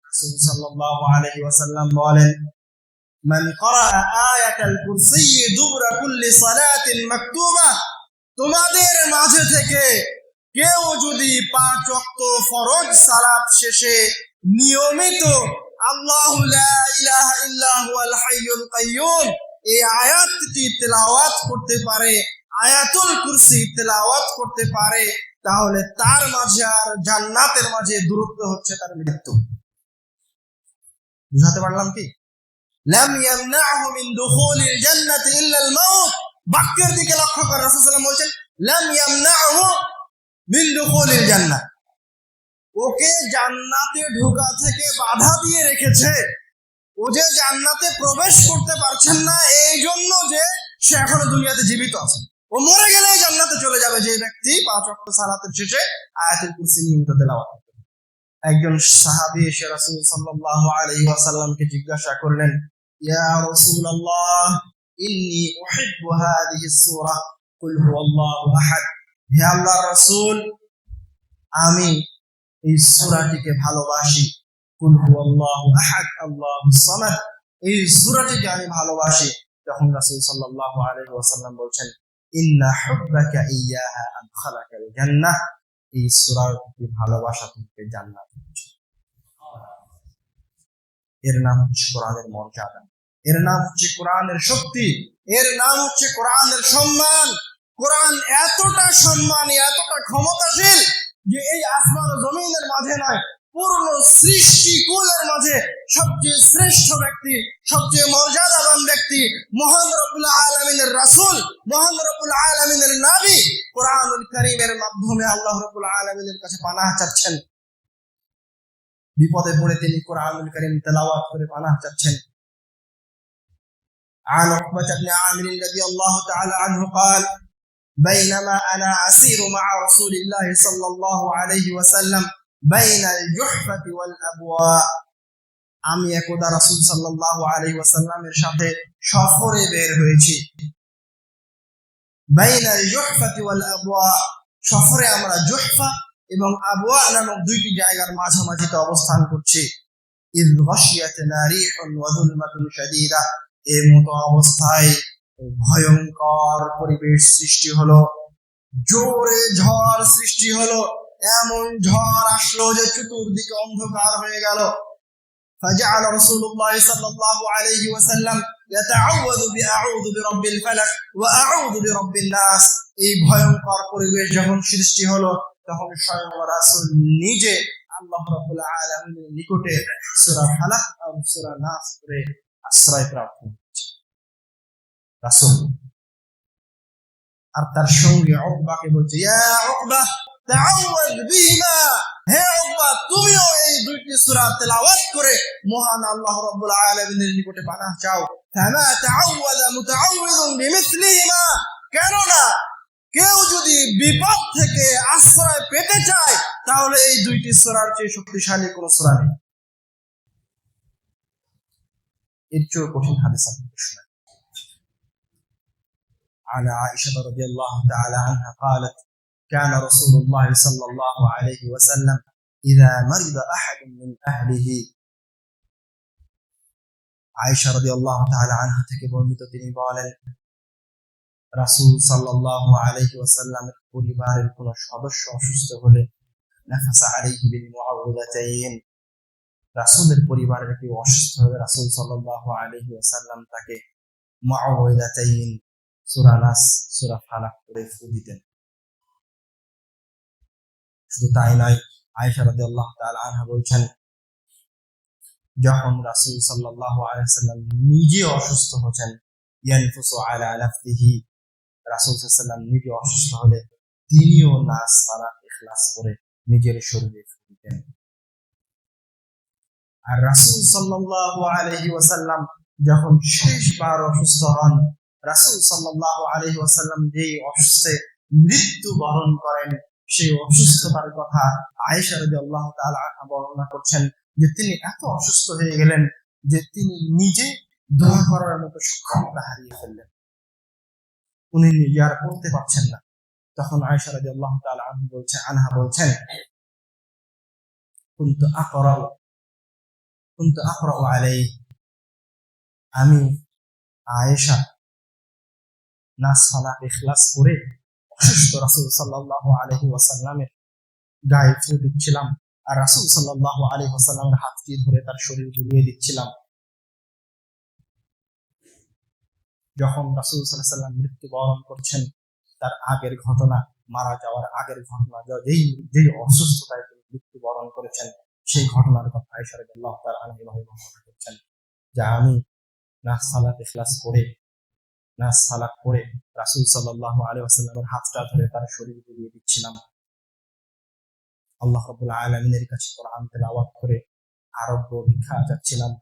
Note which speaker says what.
Speaker 1: রাসূল সাল্লাল্লাহু আলাইহি ওয়াসাল্লাম বলেন, মান ক্বারা আয়াতাল কুরসি দুবরা কুল্লি সালাতিন মাকতুবা, তোমাদের মাঝে থেকে কেউ যদি 5 ওয়াক্ত ফরজ সালাত শেষে নিয়মিত আল্লাহু লা ইলাহা ইল্লা হুয়াল হাইয়ুল কাইয়্যুম এই আয়াতটি তেলাওয়াত করতে পারে, আয়াতুল কুরসি তেলাওয়াত করতে পারে, তাহলে তার মাঝে আর জান্নাতের মাঝে দূরত্ব হচ্ছে তার মৃত্যু। বুঝাতে পারলাম কি? লাম ইয়ামনাহু মিন দুখুলিল জান্নাতি ইল্লা আল মাউত, বাক্যের দিকে লক্ষ্য করে রাসূল সাল্লাল্লাহু আলাইহি ওয়াসাল্লাম বলেন লাম ইয়ামনাহু মিন দুখুলিল জান্নাহ, ওকে জান্নাতে ঢোকা থেকে বাধা দিয়ে রেখেছে। ও যে জান্নাতে প্রবেশ করতে পারছেন না এই জন্য যে সে এখনো দুনিয়াতে জীবিত আছে। ও মরে গেলে জান্নাতে চলে যাবে যে ব্যক্তি 5 ওয়াক্ত সালাতের শেষে আয়াতুল কুরসি নিয়মিত তেলাওয়াত করে। একজন সাহাবী এসে রাসূল সাল্লাল্লাহু আলাইহি ওয়াসাল্লামকে জিজ্ঞাসা করলেন, ইয়া রাসূলুল্লাহ ইন্নী উহিব্বু হাযিহিস সূরা কুল হুয়াল্লাহু আহাদ, হে আল্লাহর রাসূল আমি এই সূরাটিকে ভালোবাসি, কুল হুয়াল্লাহু আহাদ আল্লাহুস সামাদ, এই সূরাটিকে আমি ভালোবাসি। তখন রাসূল সাল্লাল্লাহু আলাইহি ওয়াসাল্লাম বলেন, ইন্না হুব্বাকা ইয়্যাহা আদখালাকাল জান্নাহ, এই সূরার প্রতি ভালোবাসা তোমাকে জান্নাতে পৌঁছাবে। এর নাম হচ্ছে কোরআনের মর্যাদা, এর নাম হচ্ছে কোরআনের শক্তি, এর নাম হচ্ছে কোরআনের সম্মান। কোরআন এতটা সম্মানী, এতটা ক্ষমতাশীল যে এই আসমান ও জমিনের মাঝে নয়, পূর্ণ সৃষ্টিকুলের মাঝে সবচেয়ে শ্রেষ্ঠ ব্যক্তি, সবচেয়ে মর্যাদাবান ব্যক্তি মহান রব্বুল আলামিনের রাসূল, মহান রব্বুল আলামিনের নবী কোরআনুল কারীমের মাধ্যমে আল্লাহ রব্বুল আলামিনের কাছে পানাহ চাচ্ছেন। বিপদে পড়ে তিনি কোরআনুল কারীম তেলাওয়াত করে পানাহ চাচ্ছেন। عن عقبة بن عامر رضي الله تعالى عنه قال بينما أنا أسير مع رسول الله صلى الله عليه وسلم بين الجحفة والأبواء, আমি একদা রাসূল সাল্লাল্লাহু আলাইহি ওয়াসাল্লামের সাথে সফরে বের হয়েছি। বাইনাল জুহফাতি ওয়াল আবওয়া, সফরে আমরা জুহফা এবং আবওয়া নামক দুইটি জায়গার মাঝামাঝিতে অবস্থান করছি। ইয গাশিয়াতনা রিহুন ওয়া যুলমাতুন শাদীদা, এর মতো অবস্থায় ভয়ঙ্কর পরিবেশ সৃষ্টি হলো, জোরে ঝড় সৃষ্টি হলো, এমন ঝড় আসলো যে চতুর্দিকে অন্ধকার হয়ে গেল। فجعل رسول الله صلى الله عليه وسلم يتعوذ بأعوذ برب الفلق وأعوذ برب الناس, এই ভয়ঙ্কর পরিবেশ যখন সৃষ্টি হলো তখন স্বয়ং রাসূল নিজে আল্লাহ রাব্বুল আলামিনের নিকটে সূরা ফালাক আর সূরা নাস পড়ে আশ্রয় প্রার্থনা করছে রাসূল। আর তার সঙ্গে উকবাকে বলছে, ইয়া উকবা তাআওয়াজ বিহিমা, হে উকবা তুমিও এই দুইটি সূরা তেলাওয়াত করে মহান আল্লাহ রাব্বুল আলামিনের নিকটে পানাহ চাও। ফামা তাআওয়াযা মুতাআওযিযুন বিমিসলিহিমা, কেননা কেউ যদি বিপদ থেকে আশ্রয় পেতে চায় তাহলে এই দুইটি সূরার চেয়ে শক্তিশালী কোনো সূরা নেই। এর চেয়ে কঠিন হাদিস আপনাদের শোনাই। عن عائشة رضي الله تعالى عنها قالت كان رسول الله صلى الله عليه وسلم إذا مرض أحد من أهله, عائشة رضي الله تعالى عنها থেকে বর্ণিত তিনি বলেন রাসূল সাল্লাল্লাহু আলাইহি ওয়াসাল্লামের পরিবারের কোন সদস্য অসুস্থ হলে নাফাসা আলাইহি বিল মুআউযাতাইন, রাসূলের পরিবারের কেউ অসুস্থ হলে রাসূল সাল্লাল্লাহু আলাইহি ওয়াসাল্লাম তাকে মুআউযাতাইন সূরা নাস সূরা ফালাক পড়ে ফু দিতেন। শুধু তাই নয়, আয়েশা রাদিয়াল্লাহু তাআলা আনহা বলছেন যখন রাসূল সাল্লাল্লাহু আলাইহি ওয়াসাল্লাম নিজে অসুস্থ হতেন, ইয়ানফুসু আলা নাফসিহি, রাসূল সাল্লাল্লাহু আলাইহি ওয়াসাল্লাম নিজে অসুস্থ হলে তিনিও নাস ফালাক ইখলাস করে নিজের শরীরে ফু দিতেন। আর রাসূল সাল্লাল্লাহু আলাইহি ওয়াসাল্লাম যখন শেষবার অসুস্থ হন, রাসূল সাল্লাল্লাহু আলাইহি ওয়াসাল্লাম যেই অসুস্থে মৃত্যুবরণ করেন সেই অসুস্থতার কথা আয়েশা রাদিয়াল্লাহু তাআলা আনহা বর্ণনা করছেন যে তিনি এত অসুস্থ হয়ে গেলেন যে তিনি নিজে দোয়া করার মতো সক্ষমতা হারিয়ে ফেললেন, উনি নিজে আর করতে পারছেন না। তখন আয়েশা রাদিয়াল্লাহু তাআলা আনহা বলছেন কুনতু আকরাউ কুনতু আকরাউ আলাইহি, আমি আয়েশা নাস ফালাক ইখলাস পড়ে অসুস্থ রাসূল সাল্লাল্লাহু আলাইহি ওয়াসাল্লামের গায়ে ফু দিচ্ছিলাম, আর রাসূল সাল্লাল্লাহু আলাইহি ওয়াসাল্লামের হাতটি ধরে তার শরীর বুলিয়ে দিচ্ছিলাম। যখন রাসূল সাল্লাল্লাহু আলাইহি ওয়াসাল্লাম মৃত্যুবরণ করছেন, তার আগের ঘটনা, মারা যাওয়ার আগের ঘটনা, যেই অসুস্থতায় তিনি মৃত্যুবরণ করেছেন, সেই ঘটনার কথা আয়েশা রাদিয়াল্লাহু তাআলা আনহা বর্ণনা করছেন, যা আমি নাস ফালাক ইখলাস পড়ে রাসূল সাল্লাল্লাহু আলাইহি ওয়াসাল্লামের হাতটা ধরে তার শরীর বুলিয়ে দিচ্ছিলাম। আল্লাহ রাব্বুল আলামিনের কাছে কোরআন তেলাওয়াত করে আরোগ্য ভিক্ষা চাচ্ছিলাম।